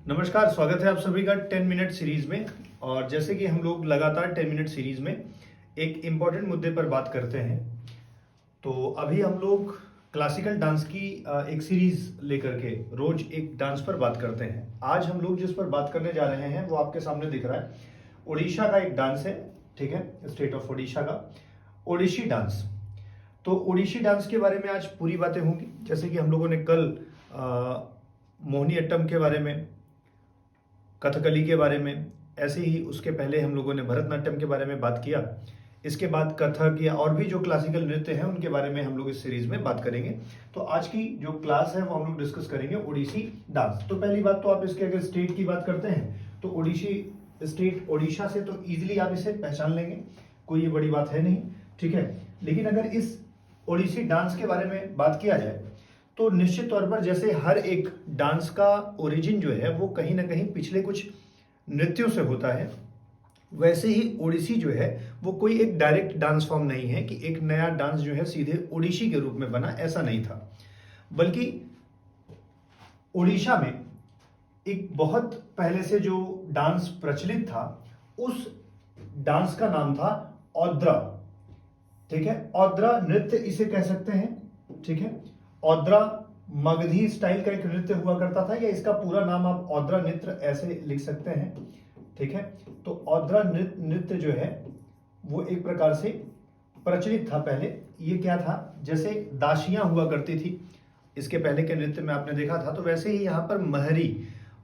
नमस्कार, स्वागत है आप सभी का 10 मिनट सीरीज में। और जैसे कि हम लोग लगातार 10 मिनट सीरीज में एक इम्पॉर्टेंट मुद्दे पर बात करते हैं, तो अभी हम लोग क्लासिकल डांस की एक सीरीज लेकर के रोज एक डांस पर बात करते हैं। आज हम लोग जिस पर बात करने जा रहे हैं वो आपके सामने दिख रहा है। उड़ीसा का एक डांस है, ठीक है, स्टेट ऑफ उड़ीसा का ओडिसी डांस। तो ओडिसी डांस के बारे में आज पूरी बातें होंगी। जैसे कि हम लोगों ने कल मोहिनीअट्टम के बारे में, कथकली के बारे में, ऐसे ही उसके पहले हम लोगों ने भरतनाट्यम के बारे में बात किया। इसके बाद कथक या और भी जो क्लासिकल नृत्य हैं उनके बारे में हम लोग इस सीरीज में बात करेंगे। तो आज की जो क्लास है वो हम लोग डिस्कस करेंगे ओडिसी डांस। तो पहली बात तो आप इसके अगर स्टेट की बात करते हैं तो ओडिसी स्टेट ओडिशा से तो इजीली आप इसे पहचान लेंगे, कोई ये बड़ी बात है नहीं, ठीक है। लेकिन अगर इस ओडिसी डांस के बारे में बात किया जाए तो निश्चित तौर पर जैसे हर एक डांस का ओरिजिन जो है वो कहीं ना कहीं पिछले कुछ नृत्यों से होता है, वैसे ही ओडिसी जो है वो कोई एक डायरेक्ट डांस फॉर्म नहीं है कि एक नया डांस जो है सीधे ओडिसी के रूप में बना, ऐसा नहीं था। बल्कि ओडिशा में एक बहुत पहले से जो डांस प्रचलित था उस डांस का नाम था औद्रा, ठीक है। औद्रा नृत्य इसे कह सकते हैं, ठीक है। औद्रा मगधी स्टाइल का एक नृत्य हुआ करता था, या इसका पूरा नाम आप औद्रा नृत्य ऐसे लिख सकते हैं, ठीक है। तो औद्रा नृत्य जो है वो एक प्रकार से प्रचलित था पहले। ये क्या था, जैसे दासियां हुआ करती थी इसके पहले के नृत्य में आपने देखा था, तो वैसे ही यहाँ पर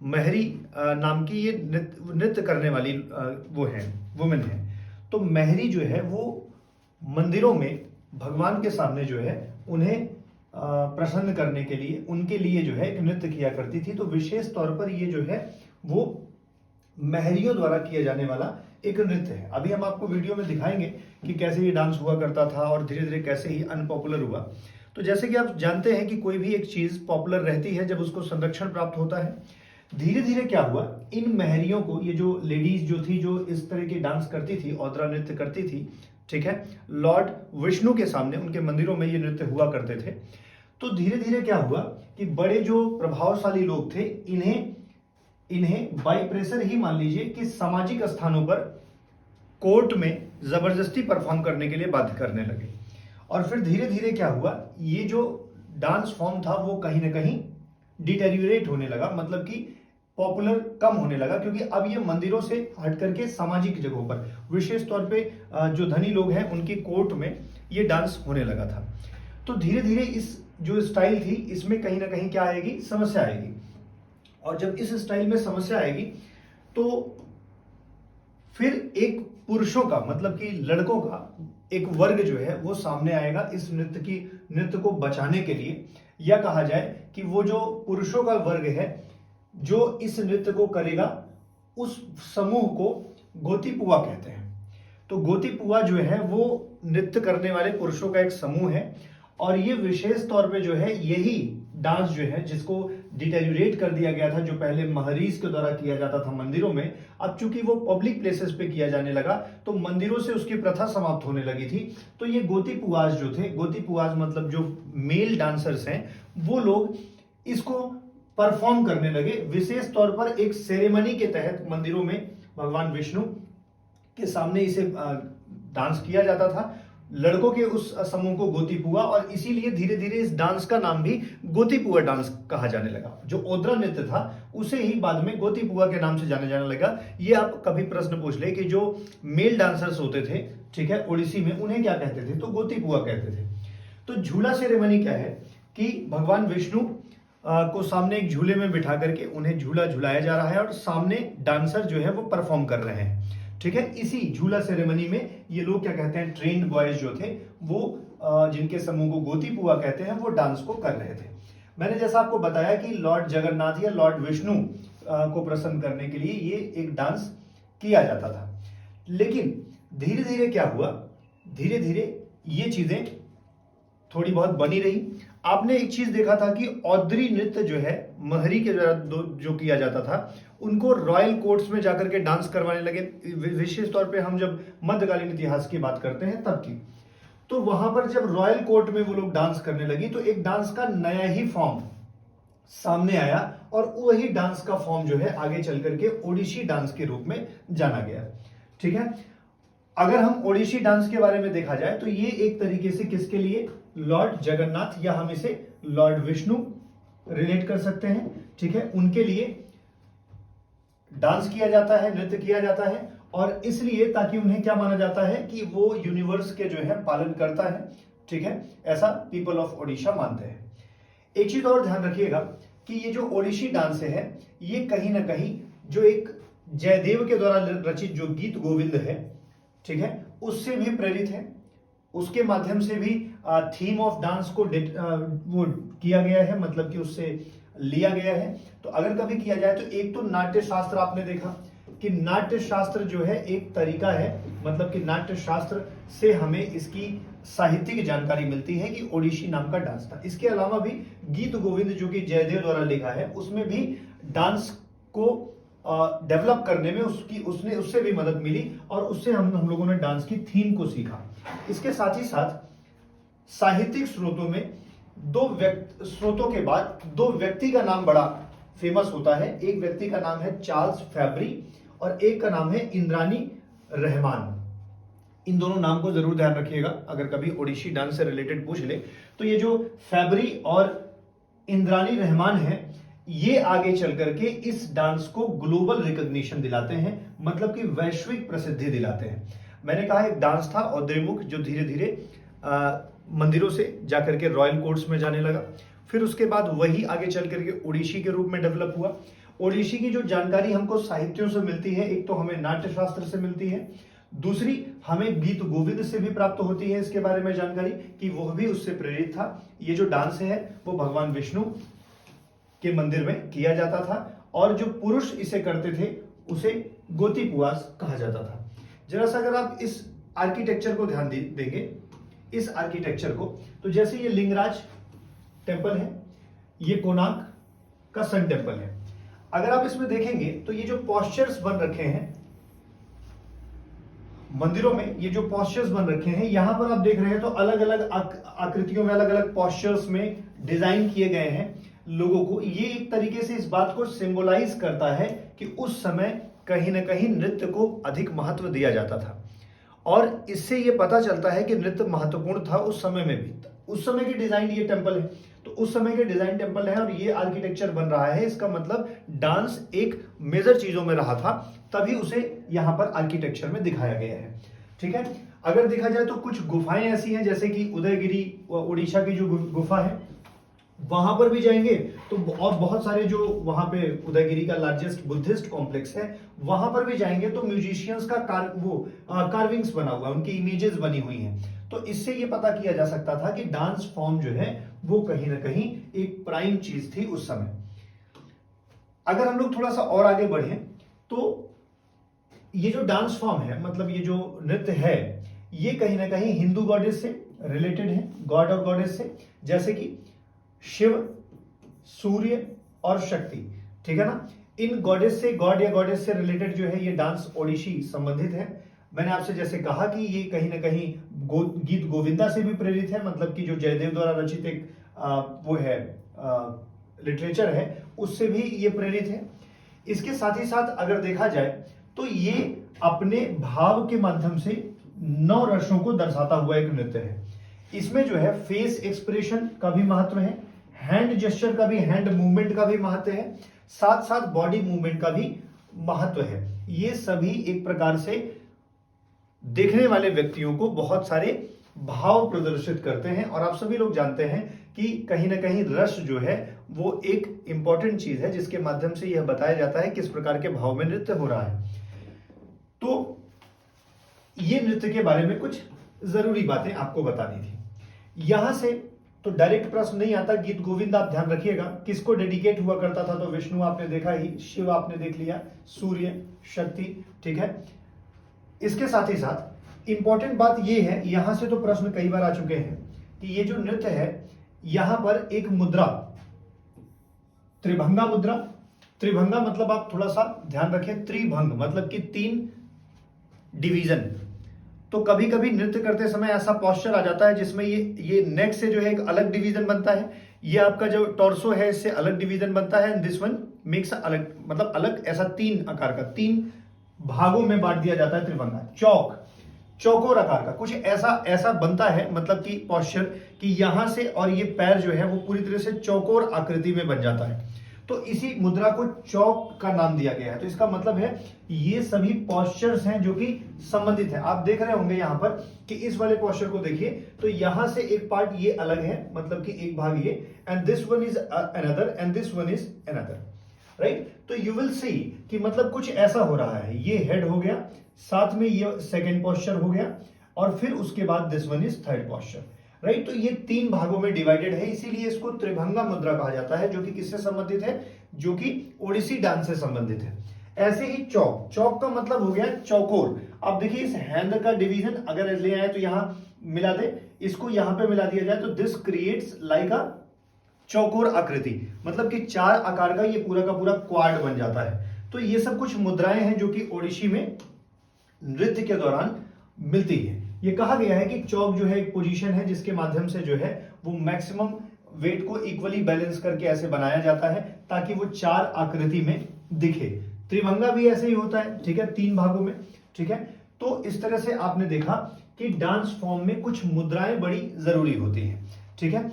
महरी नाम की ये नृत्य करने वाली वो है, वुमेन है। तो महरी जो है वो मंदिरों में भगवान के सामने जो है उन्हें प्रसन्न करने के लिए, उनके लिए जो है एक नृत्य किया करती थी। तो विशेष तौर पर ये जो है वो महरियों द्वारा किया जाने वाला एक नृत्य है। अभी हम आपको वीडियो में दिखाएंगे कि कैसे ये डांस हुआ करता था और धीरे धीरे कैसे ही अनपॉपुलर हुआ। तो जैसे कि आप जानते हैं कि कोई भी एक चीज पॉपुलर रहती है जब उसको संरक्षण प्राप्त होता है। धीरे धीरे क्या हुआ, इन महरियों को, ये जो लेडीज जो थी जो इस तरह की डांस करती थी, औद्रा नृत्य करती थी, ठीक है, लॉर्ड विष्णु के सामने उनके मंदिरों में ये नृत्य हुआ करते थे। तो धीरे धीरे क्या हुआ कि बड़े जो प्रभावशाली लोग थे इन्हें बाई प्रेशर ही मान लीजिए कि सामाजिक स्थानों पर कोर्ट में जबरदस्ती परफॉर्म करने के लिए बाध्य करने लगे। और फिर धीरे धीरे क्या हुआ, ये जो डांस फॉर्म था वो कहीं ना कहीं डिटेरियोरेट होने लगा, मतलब कि पॉपुलर कम होने लगा, क्योंकि अब ये मंदिरों से हट करके सामाजिक जगहों पर, विशेष तौर पे जो धनी लोग हैं उनकी कोर्ट में ये डांस होने लगा था। तो धीरे धीरे इस जो स्टाइल थी इसमें कहीं ना कहीं क्या आएगी, समस्या आएगी। और जब इस स्टाइल में समस्या आएगी तो फिर एक पुरुषों का, मतलब कि लड़कों का एक वर्ग जो है वो सामने आएगा इस नृत्य को बचाने के लिए। या कहा जाए कि वो जो पुरुषों का वर्ग है जो इस नृत्य को करेगा उस समूह को गोतीपुआ कहते हैं। तो गोतीपुआ जो है वो नृत्य करने वाले पुरुषों का एक समूह है। और ये विशेष तौर पे जो है यही डांस जो है जिसको डिटेरियोरेट कर दिया गया था, जो पहले महरीज के द्वारा किया जाता था मंदिरों में, अब चूंकि वो पब्लिक प्लेसेस पे किया जाने लगा तो मंदिरों से उसकी प्रथा समाप्त होने लगी थी। तो ये गोतीपुआज जो थे, गोतीपुआज मतलब जो मेल डांसर्स हैं, वो लोग इसको परफॉर्म करने लगे। विशेष तौर पर एक सेरेमनी के तहत मंदिरों में भगवान विष्णु के सामने इसे डांस किया जाता था, लड़कों के उस समूह को गोतीपुआ, और इसीलिए धीरे धीरे इस डांस का नाम भी गोतीपुआ डांस कहा जाने लगा। जो ओद्रा नृत्य था उसे ही बाद में गोतीपुआ के नाम से जाने जाने लगा। ये आप कभी प्रश्न पूछ ले कि जो मेल डांसर्स होते थे, ठीक है, ओडिसी में, उन्हें क्या कहते थे, तो गोतीपुआ कहते थे। तो झूला सेरेमनी क्या है कि भगवान विष्णु को सामने एक झूले में बिठा करके उन्हें झूला झुलाया जा रहा है और सामने डांसर जो है वो परफॉर्म कर रहे हैं, ठीक है। इसी झूला सेरेमनी में ये लोग क्या कहते हैं, ट्रेन्ड बॉयज जो थे वो जिनके समूह को गोतीपुआ कहते हैं, वो डांस को कर रहे थे। मैंने जैसा आपको बताया कि लॉर्ड जगन्नाथ या लॉर्ड विष्णु को प्रसन्न करने के लिए ये एक डांस किया जाता था। लेकिन धीरे धीरे क्या हुआ, धीरे धीरे ये चीजें थोड़ी बहुत बनी रही। आपने एक चीज देखा था कि औद्री नृत्य जो है महरी के द्वारा जो किया जाता था उनको रॉयल कोर्ट्स में जाकर के डांस करवाने लगे। विशेष तौर पे हम जब मध्यकालीन इतिहास की बात करते हैं तब की, तो वहां पर जब रॉयल कोर्ट में वो लोग डांस करने लगी तो एक डांस का नया ही फॉर्म सामने आया और वही डांस का फॉर्म जो है आगे चल करके ओडिशी डांस के रूप में जाना गया। ठीक है, अगर हम ओडिशी डांस के बारे में देखा जाए तो ये एक तरीके से किसके लिए, लॉर्ड जगन्नाथ या हम इसे लॉर्ड विष्णु रिलेट कर सकते हैं। ठीक है, उनके लिए डांस किया जाता है, नृत्य किया जाता है, और इसलिए ताकि उन्हें क्या माना जाता है कि वो यूनिवर्स के जो है पालन करता है। ठीक है, ऐसा पीपल ऑफ ओडिशा मानते हैं। एक चीज और ध्यान रखिएगा कि ये जो ओडिशी डांस है ये कहीं ना कहीं जो एक जयदेव के द्वारा रचित जो गीत गोविंद है, ठीक है, उससे भी प्रेरित है। उसके माध्यम से भी थीम ऑफ डांस को वो किया गया है, मतलब कि उससे लिया गया है। तो अगर कभी किया जाए तो एक तो नाट्य शास्त्र आपने देखा कि नाट्य शास्त्र जो है एक तरीका है, मतलब कि नाट्य शास्त्र से हमें इसकी साहित्यिक जानकारी मिलती है कि ओडिशी नाम का डांस था। इसके अलावा भी गीत गोविंद जो कि जयदेव द्वारा लिखा है उसमें भी डांस को डेवलप करने में उससे भी मदद मिली और उससे हम लोगों ने डांस की थीम को सीखा। इसके साथ ही साथ साहित्यिक स्रोतों में स्रोतों के बाद दो व्यक्ति का नाम बड़ा फेमस होता है। एक व्यक्ति का नाम है चार्ल्स फैब्री और एक का नाम है इंद्रानी रहमान। इन दोनों नाम को जरूर ध्यान रखिएगा अगर कभी ओडिशी डांस से रिलेटेड पूछ ले तो। ये जो फैब्री और इंद्रानी रहमान है ये आगे चल करके इस डांस को ग्लोबल रिकॉग्निशन दिलाते हैं, मतलब कि वैश्विक प्रसिद्धि दिलाते हैं। मैंने कहा एक डांस था औद्रेमुख जो धीरे धीरे मंदिरों से जाकर के रॉयल कोर्ट्स में जाने लगा, फिर उसके बाद वही आगे चल करके ओडिशी के रूप में डेवलप हुआ। ओडिशी की जो जानकारी हमको साहित्यों से मिलती है, एक तो हमें नाट्य शास्त्र से मिलती है, दूसरी हमें गीत गोविंद से भी प्राप्त होती है इसके बारे में जानकारी कि वह भी उससे प्रेरित था। ये जो डांस है वो भगवान विष्णु के मंदिर में किया जाता था और जो पुरुष इसे करते थे उसे गोतीपुआस कहा जाता था। जरा सा अगर आप इस आर्किटेक्चर को ध्यान देंगे, इस आर्किटेक्चर को, तो जैसे ये लिंगराज टेम्पल है, ये कोणार्क का सन टेम्पल है। अगर आप इसमें देखेंगे तो ये जो पॉस्चर्स बन रखे हैं मंदिरों में, ये जो पॉस्चर्स बन रखे हैं यहां पर आप देख रहे हैं तो अलग अलग आकृतियों में अलग अलग पॉस्चर्स में डिजाइन किए गए हैं लोगों को। ये एक तरीके से इस बात को सिंबलाइज करता है कि उस समय कहीं ना कहीं नृत्य को अधिक महत्व दिया जाता था और इससे ये पता चलता है कि नृत्य महत्वपूर्ण था उस समय में भी। उस समय की डिजाइन ये टेम्पल है, तो उस समय के डिजाइन टेम्पल है और ये आर्किटेक्चर बन रहा है, इसका मतलब डांस एक मेजर चीजों में रहा था, तभी उसे यहां पर आर्किटेक्चर में दिखाया गया है। ठीक है, अगर देखा जाए तो कुछ गुफाएं ऐसी हैं जैसे कि उदयगिरी उड़ीसा की जो गुफा है वहां पर भी जाएंगे तो, और बहुत सारे जो वहां पे उदयगिरी का लार्जेस्ट बुद्धिस्ट कॉम्प्लेक्स है वहां पर भी जाएंगे तो म्यूजिशियंस का कार्विंग्स बना हुआ है, उनकी इमेजेस बनी हुई हैं। तो इससे ये पता किया जा सकता था कि डांस फॉर्म जो है वो कहीं ना कहीं एक प्राइम चीज थी उस समय। अगर हम लोग थोड़ा सा और आगे बढ़े तो ये जो डांस फॉर्म है, मतलब ये जो नृत्य है, ये कहीं ना कहीं हिंदू गॉडेस से रिलेटेड है, गॉड और गॉडेस से, जैसे कि शिव, सूर्य और शक्ति। ठीक है ना, इन गॉडेस से, गॉड या गॉडेस से रिलेटेड जो है ये डांस ओडिशी संबंधित है। मैंने आपसे जैसे कहा कि ये कहीं ना कहीं गीत गोविंदा से भी प्रेरित है, मतलब कि जो जयदेव द्वारा रचित एक वो है लिटरेचर है उससे भी ये प्रेरित है। इसके साथ ही साथ अगर देखा जाए तो ये अपने भाव के माध्यम से 9 रसों को दर्शाता हुआ एक नृत्य है। इसमें जो है फेस एक्सप्रेशन का भी महत्व है, हैंड जेस्चर का भी, हैंड मूवमेंट का भी महत्व है, साथ साथ बॉडी मूवमेंट का भी महत्व है। ये सभी एक प्रकार से देखने वाले व्यक्तियों को बहुत सारे भाव प्रदर्शित करते हैं और आप सभी लोग जानते हैं कि कहीं ना कहीं रस जो है वो एक इंपॉर्टेंट चीज है जिसके माध्यम से यह बताया जाता है किस प्रकार के भाव में नृत्य हो रहा है। तो ये नृत्य के बारे में कुछ जरूरी बातें आपको बतानी थी। यहां से तो डायरेक्ट प्रश्न नहीं आता, गीत गोविंद आप ध्यान रखिएगा किसको डेडिकेट हुआ करता था, तो विष्णु आपने देखा ही, शिव आपने देख लिया, सूर्य, शक्ति। ठीक है, इसके साथ ही साथ इंपॉर्टेंट बात यह है, यहां से तो प्रश्न कई बार आ चुके हैं कि ये जो नृत्य है यहां पर एक मुद्रा, त्रिभंगा मुद्रा, त्रिभंगा मतलब आप थोड़ा सा ध्यान रखें, त्रिभंग मतलब कि 3 डिवीजन। तो कभी कभी नृत्य करते समय ऐसा पॉस्चर आ जाता है जिसमें ये नेक से जो है एक अलग डिवीजन बनता है, ये आपका जो टॉर्सो है इससे अलग डिवीजन बनता है, एंड दिस वन मेक्स अलग, मतलब अलग, ऐसा 3 आकार का, 3 भागों में बांट दिया जाता है त्रिभंगा। चौकोर आकार का कुछ ऐसा ऐसा बनता है, मतलब कि पोस्चर कि यहां से और ये पैर जो है वो पूरी तरह से चौकोर आकृति में बन जाता है, तो इसी मुद्रा को चौक का नाम दिया गया है। तो इसका मतलब है ये सभी पोस्चर्स हैं जो कि संबंधित है। आप देख रहे होंगे यहां पर कि इस वाले पोस्चर को देखिए, तो यहां से एक पार्ट ये अलग है, मतलब कि एक भाग ये, and this one is another and this one is another, right. तो यू विल सी कि मतलब कुछ ऐसा हो रहा है, ये हेड हो गया, साथ में ये सेकेंड पोस्चर हो गया, और फिर उसके बाद this one is third posture, right. तो ये 3 भागों में डिवाइडेड है, इसीलिए इसको त्रिभंगा मुद्रा कहा जाता है, जो कि किससे संबंधित है, जो कि ओडिसी डांस से संबंधित है। ऐसे ही चौक का मतलब हो गया चौकोर। अब देखिए इस हैंड का डिवीजन अगर ले आए तो यहां मिला दे, इसको यहां पे मिला दिया जाए तो दिस क्रिएट्स लाइक अ चौकोर आकृति, मतलब कि 4 आकार का ये पूरा का पूरा क्वाड बन जाता है। तो ये सब कुछ मुद्राएं हैं जो कि ओडिसी में नृत्य के दौरान मिलती है। ये कहा गया है कि चौक जो है एक पोजीशन है जिसके माध्यम से जो है वो मैक्सिमम वेट को इक्वली बैलेंस करके ऐसे बनाया जाता है ताकि वो 4 आकृति में दिखे। त्रिभंगा भी ऐसे ही होता है, ठीक है, 3 भागों में, ठीक है। तो इस तरह से आपने देखा कि डांस फॉर्म में कुछ मुद्राएं बड़ी जरूरी होती हैं, ठीक है।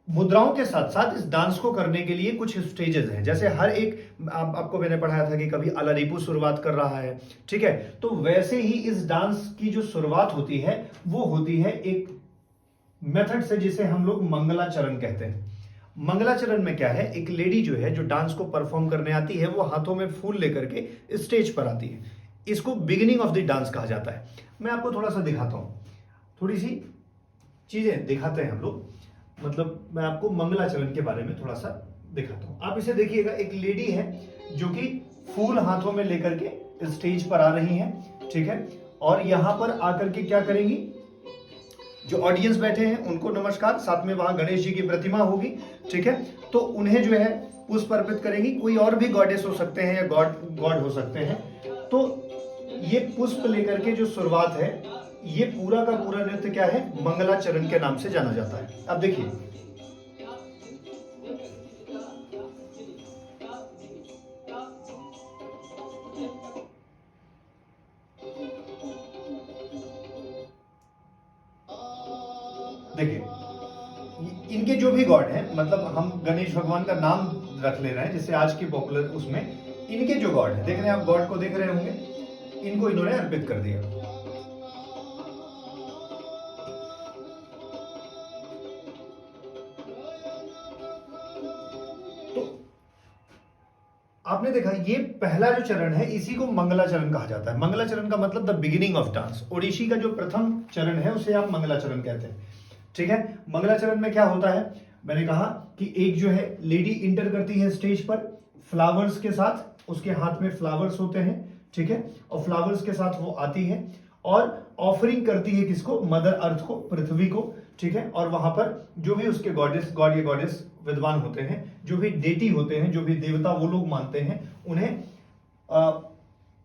मुद्राओं के साथ साथ इस डांस को करने के लिए कुछ स्टेजेस हैं, जैसे हर एक आपको मैंने पढ़ाया था कि कभी अलारिपू शुरुआत कर रहा है, ठीक है। तो वैसे ही इस डांस की जो शुरुआत होती है वो होती है एक मेथड से जिसे हम लोग मंगलाचरण कहते हैं। मंगलाचरण में क्या है, एक लेडी जो है जो डांस को परफॉर्म करने आती है वो हाथों में फूल लेकर के स्टेज पर आती है, इसको बिगिनिंग ऑफ द डांस कहा जाता है। मैं आपको थोड़ा सा दिखाता हूं, थोड़ी सी चीजें दिखाते हैं हम लोग, मतलब मैं आपको मंगलाचरण के बारे में थोड़ा सा दिखाता हूं। आप इसे देखिएगा, एक लेडी है जो कि फूल हाथों में लेकर के स्टेज पर आ रही हैं, ठीक है। और यहां पर आकर के क्या करेंगी, जो ऑडियंस बैठे हैं उनको नमस्कार, साथ में वहां गणेश जी की प्रतिमा होगी, ठीक है। तो उन्हें जो है पुष्प अर्पित करेंगी, कोई और भी गॉडेस हो सकते हैं या गॉड हो सकते हैं। तो ये पुष्प लेकर के जो शुरुआत है, ये पूरा का पूरा नृत्य क्या है, मंगलाचरण के नाम से जाना जाता है। अब देखिए देखिए इनके जो भी गॉड हैं, मतलब हम गणेश भगवान का नाम रख ले रहे हैं जैसे आज की पॉपुलर उसमें, इनके जो गॉड है, देख रहे हैं आप, गॉड को देख रहे होंगे, इनको इन्होंने अर्पित कर दिया। तो आपने देखा ये पहला जो चरण है इसी को मंगलाचरण कहा जाता है। मंगलाचरण का मतलब the beginning of dance. Odissi का जो प्रथम चरण है उसे आप मंगलाचरण कहते हैं, ठीक है। मंगलाचरण में क्या होता है, मैंने कहा कि एक जो है लेडी इंटर करती है स्टेज पर फ्लावर्स के साथ, उसके हाथ में फ्लावर्स होते हैं, ठीक है, और फ्लावर्स के साथ वो आती है और ऑफरिंग करती है किसको, मदर अर्थ को, पृथ्वी को, ठीक है। और वहां पर जो भी उसके गॉडेस, गॉड या गॉडेस विद्वान होते हैं, जो भी डेटी होते हैं, जो भी देवता वो लोग मानते हैं, उन्हें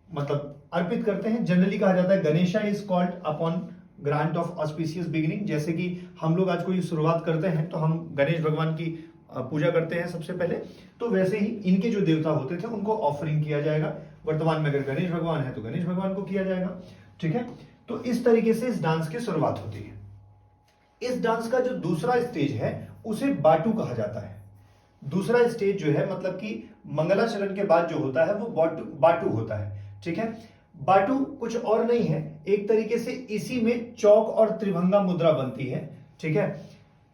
मतलब अर्पित करते हैं। जनरली कहा जाता है Ganesha is called upon grant of auspicious beginning. जैसे कि हम लोग आज कोई शुरुआत करते हैं तो हम गणेश भगवान की पूजा करते हैं सबसे पहले, तो वैसे ही इनके जो देवता होते थे उनको ऑफरिंग किया जाएगा। वर्तमान में अगर गणेश भगवान है तो गणेश भगवान को किया जाएगा, ठीक है। तो इस तरीके से इस डांस की शुरुआत होती है। इस डांस का जो दूसरा स्टेज है उसे बाटू कहा जाता है। दूसरा स्टेज जो है, मतलब कि मंगलाचरण के बाद जो होता है वो बाटू होता है, ठीक है। बाटू कुछ और नहीं है, एक तरीके से इसी में चौक और त्रिभंगा मुद्रा बनती है, ठीक है।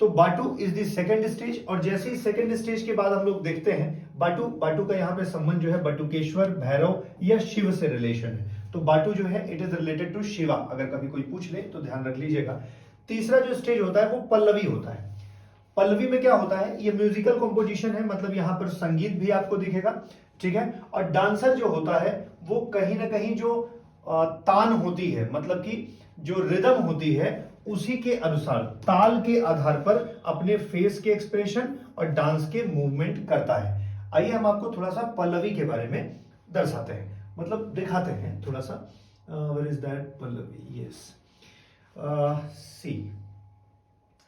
तो बाटू इज द सेकंड स्टेज, और जैसे ही सेकंड स्टेज के बाद हम लोग देखते हैं बाटू का यहाँ पे संबंध जो है बटुकेश्वर, भैरव या शिव से रिलेशन है। तो बाटू जो है it is related to Shiva, अगर कभी कोई पूछ ले तो ध्यान रख लीजिएगा। तीसरा जो स्टेज होता है वो पल्लवी होता है। पल्लवी में क्या होता है, ये म्यूजिकल कंपोजिशन है, मतलब यहां पर संगीत भी आपको दिखेगा, ठीक है। और डांसर जो होता है वो कहीं ना कहीं जो तान होती है, मतलब कि जो रिदम होती है उसी के अनुसार, ताल के आधार पर अपने फेस के एक्सप्रेशन और डांस के मूवमेंट करता है। आइए हम आपको थोड़ा सा पल्लवी के बारे में दर्शाते हैं, मतलब दिखाते हैं थोड़ा सा। Where is that Pallavi, yes, see,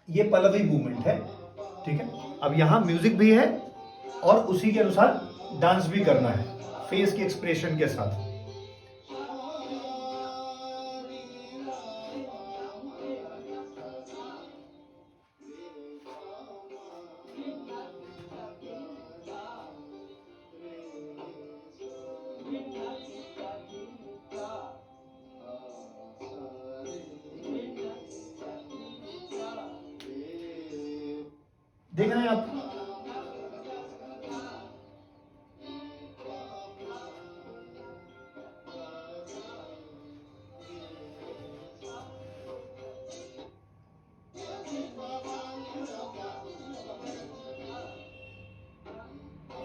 ये पल्लवी मूवमेंट है। ठीक है। अब यहां म्यूजिक भी है और उसी के अनुसार डांस भी करना है फेस के एक्सप्रेशन के साथ। देख रहे हैं आप?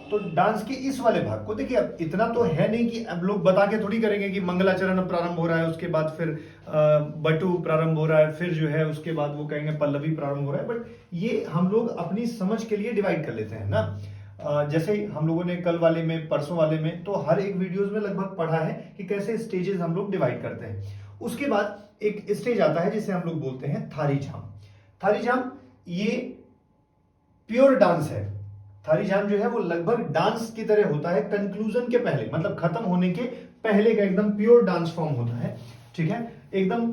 तो डांस के इस वाले भाग को देखिए, अब इतना तो है नहीं कि अब लोग बता के थोड़ी करेंगे कि मंगलाचरण प्रारंभ हो रहा है, उसके बाद फिर बटू प्रारंभ हो रहा है, फिर जो है उसके बाद वो कहेंगे पल्लवी प्रारंभ हो रहा है। बट ये हम लोग अपनी समझ के लिए डिवाइड कर लेते हैं ना। जैसे हम लोगों ने कल वाले में, परसों वाले में, तो हर एक वीडियोस में लगभग पढ़ा है कि कैसे स्टेजेस हम लोग डिवाइड करते हैं। उसके बाद एक स्टेज आता है जिसे हम लोग बोलते हैं थारी झाम। थारी झाम ये प्योर डांस है। थारी झाम जो है वो लगभग डांस की तरह होता है, कंक्लूजन के पहले, मतलब खत्म होने के पहले का एकदम प्योर डांस फॉर्म होता है, ठीक है। एकदम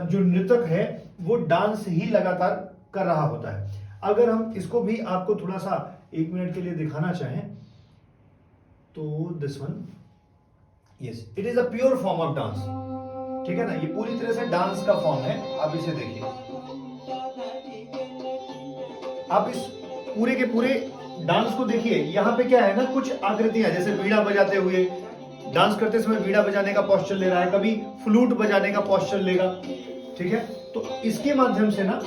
जो नृतक है वो डांस ही लगातार कर रहा होता है। अगर हम इसको भी आपको थोड़ा सा 1 मिनट के लिए दिखाना चाहें तो this one, yes, it is a pure form of dance, ठीक है ना। ये पूरी तरह से डांस का फॉर्म है। आप इसे देखिए, आप इस पूरे के पूरे डांस को देखिए। यहां पे क्या है ना, कुछ आकृतियां, जैसे बीड़ा बजाते हुए, डांस करते समय बीड़ा बजाने का पोस्चर ले रहा है, कभी फ्लूट बजाने का पोस्चर लेगा, ठीक है। तो इसके माध्यम से ना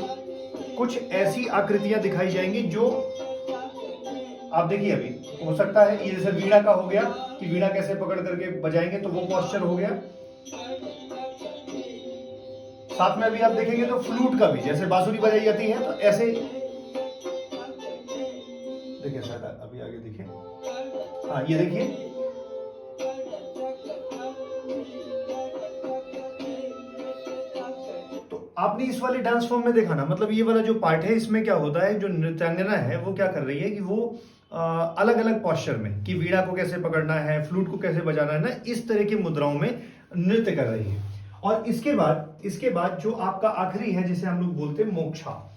कुछ ऐसी आकृतियां दिखाई जाएंगी जो आप देखिए। अभी हो सकता है ये जैसे बीड़ा का हो गया कि बीड़ा कैसे पकड़ करके बजाएंगे, तो वो पोस्चर हो गया। साथ में अभी आप देखेंगे तो फ्लूट का भी, जैसे बांसुरी बजाई जाती है तो ऐसे देखिए, शायद अभी आगे देखिए, हाँ ये देखिए, तो आपने इस वाले डांस फॉर्म में देखा ना, मतलब ये वाला जो पार्ट है इसमें क्या होता है, जो नृत्यांगना है वो क्या कर रही है कि वो अलग अलग पोस्चर में, कि वीणा को कैसे पकड़ना है, फ्लूट को कैसे बजाना है ना, इस तरह की मुद्राओं में नृत्य कर रही है। और इसके बाद जो आपका आखिरी है जिसे हम लोग बोलते हैं मोक्षा।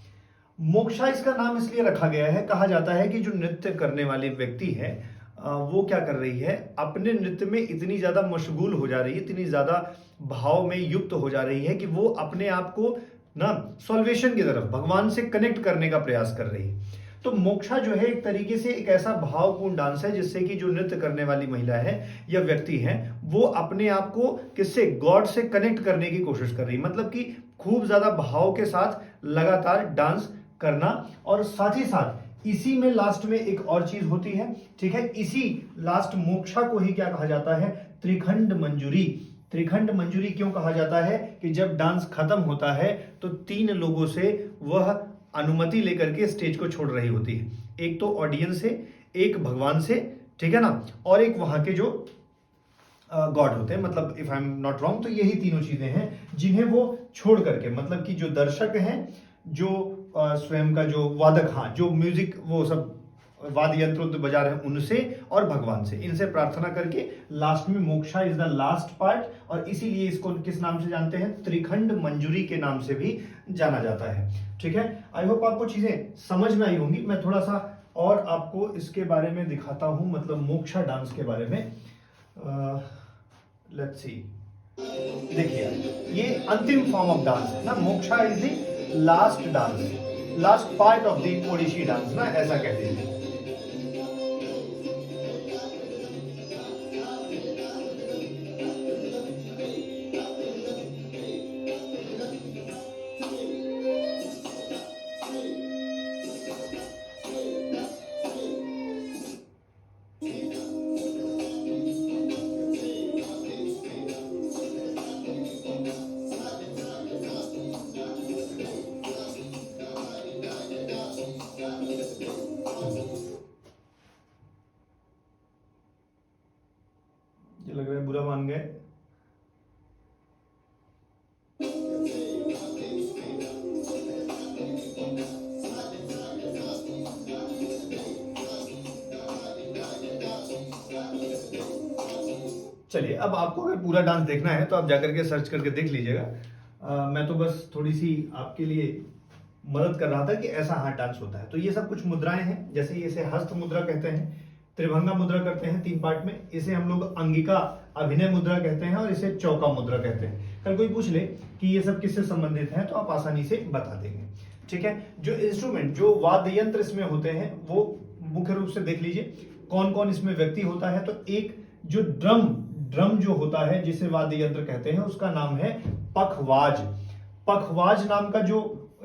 मोक्षा इसका नाम इसलिए रखा गया है, कहा जाता है कि जो नृत्य करने वाली व्यक्ति है वो क्या कर रही है, अपने नृत्य में इतनी ज्यादा मशगूल हो जा रही है, इतनी ज्यादा भाव में युक्त हो जा रही है कि वो अपने आप को ना सॉल्वेशन की तरफ, भगवान से कनेक्ट करने का प्रयास कर रही है। तो मोक्षा जो है एक तरीके से एक ऐसा भावपूर्ण डांस है जिससे कि जो नृत्य करने वाली महिला है या व्यक्ति है वो अपने आप को किससे, गॉड से कनेक्ट करने की कोशिश कर रही है। मतलब कि खूब ज्यादा भाव के साथ लगातार डांस करना। और साथ ही साथ इसी में लास्ट में एक और चीज होती है, ठीक है। इसी लास्ट मोक्षा को ही क्या कहा जाता है, त्रिखंड मंजूरी। त्रिखंड मंजूरी क्यों कहा जाता है कि जब डांस खत्म होता है तो 3 लोगों से वह अनुमति लेकर के स्टेज को छोड़ रही होती है। एक तो ऑडियंस से, एक भगवान से, ठीक है ना, और एक वहां के जो गॉड होते हैं, मतलब if I am not wrong, तो यही तीनों चीजें हैं जिन्हें वो छोड़ करके, मतलब कि जो दर्शक हैं, जो स्वयं का जो वादक, हाँ जो म्यूजिक वो सब वाद्य यंत्र बजा रहे हैं उनसे, और भगवान से, इनसे प्रार्थना करके लास्ट में moksha is the last part. और इसीलिए इसको किस नाम से जानते हैं, त्रिखंड मंजूरी के नाम से भी जाना जाता है, ठीक है। आई होप आपको चीजें समझ में आई होंगी। मैं थोड़ा सा और आपको इसके बारे में दिखाता हूं, मतलब मोक्षा डांस के बारे में। लेट्स सी, देखिए ये अंतिम फॉर्म ऑफ डांस है ना, Moksha is the last dance, last part of the Odissi dance ना, ऐसा कहते हैं। ये लग रहा है बुरा मान गए। चलिए, अब आपको अगर पूरा डांस देखना है तो आप जाकर के सर्च करके देख लीजिएगा। मैं तो बस थोड़ी सी आपके लिए मदद कर रहा था कि ऐसा हाथ डांस होता है। तो ये सब कुछ मुद्राएं हैं, जैसे इसे हस्त मुद्रा कहते हैं, त्रिभंगा मुद्रा करते हैं 3 पार्ट में, इसे हम लोग अंगिका अभिनय मुद्रा कहते हैं और इसे चौका मुद्रा कहते हैं। कल कोई पूछ ले कि ये सब किससे संबंधित है तो आप आसानी से बता देंगे। ठीक है, जो इंस्ट्रूमेंट, जो वाद्य यंत्र इसमें होते हैं वो मुख्य रूप से देख लीजिए कौन कौन इसमें व्यक्ति होता है। तो एक जो ड्रम जो होता है जिसे वाद्य यंत्र कहते हैं उसका नाम है पखवाज। पखवाज नाम का जो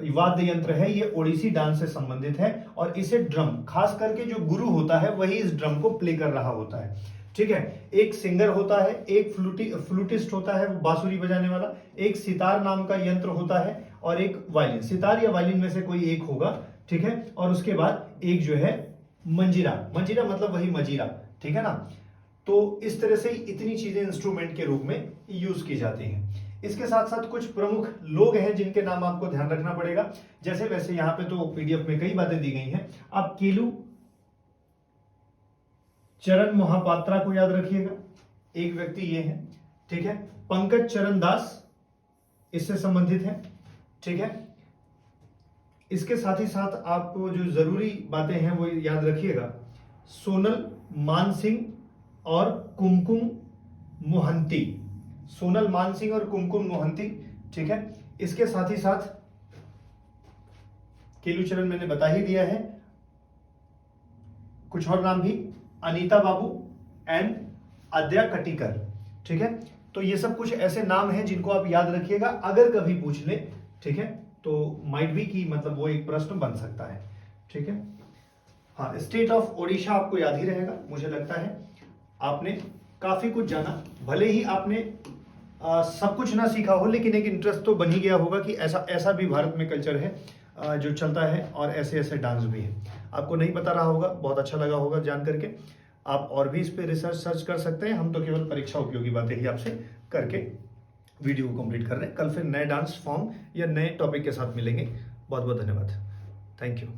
वाद्य यंत्र है ये ओडिसी डांस से संबंधित है और इसे ड्रम, खास करके जो गुरु होता है वही इस ड्रम को प्ले कर रहा होता है। ठीक है, एक सिंगर होता है, एक फ्लूटिस्ट होता है वो बांसुरी बजाने वाला, एक सितार नाम का यंत्र होता है और एक वायलिन, सितार या वायलिन में से कोई एक होगा। ठीक है, और उसके बाद एक जो है मंजीरा, मंजीरा मतलब वही मजीरा। ठीक है ना, तो इस तरह से इतनी चीजें इंस्ट्रूमेंट के रूप में यूज की जाती हैं। इसके साथ साथ कुछ प्रमुख लोग हैं जिनके नाम आपको ध्यान रखना पड़ेगा। जैसे वैसे यहाँ पे तो पीडीएफ में कई बातें दी गई हैं, आप केलू चरण मोहापात्रा को याद रखिएगा, एक व्यक्ति ये है। ठीक है, पंकज चरण दास इससे संबंधित है। ठीक है, इसके साथ ही साथ आपको जो जरूरी बातें हैं वो याद रखिएगा, सोनल मानसिंह और कुमकुम मोहंती, सोनल मानसिंह और कुमकुम मोहंती। ठीक है, इसके साथ ही साथ केलूचरण मैंने बता ही दिया है, कुछ और नाम भी, अनीता बाबू एंड अद्या कटिकर। ठीक है, तो ये सब कुछ ऐसे नाम हैं जिनको आप याद रखिएगा अगर कभी पूछ ले। ठीक है, तो माइट बी की मतलब वो एक प्रश्न बन सकता है। ठीक है, हाँ, स्टेट ऑफ ओडिशा आपको याद ही रहेगा। मुझे लगता है आपने काफी कुछ जाना, भले ही आपने सब कुछ ना सीखा हो लेकिन एक इंटरेस्ट तो बन ही गया होगा कि ऐसा ऐसा भी भारत में कल्चर है जो चलता है और ऐसे ऐसे डांस भी है। आपको नहीं पता रहा होगा, बहुत अच्छा लगा होगा जान करके। आप और भी इस पे रिसर्च सर्च कर सकते हैं, हम तो केवल परीक्षा उपयोगी बातें ही आपसे करके वीडियो को कंप्लीट कर रहे हैं। कल फिर नए डांस फॉर्म या नए टॉपिक के साथ मिलेंगे। बहुत बहुत धन्यवाद, थैंक यू।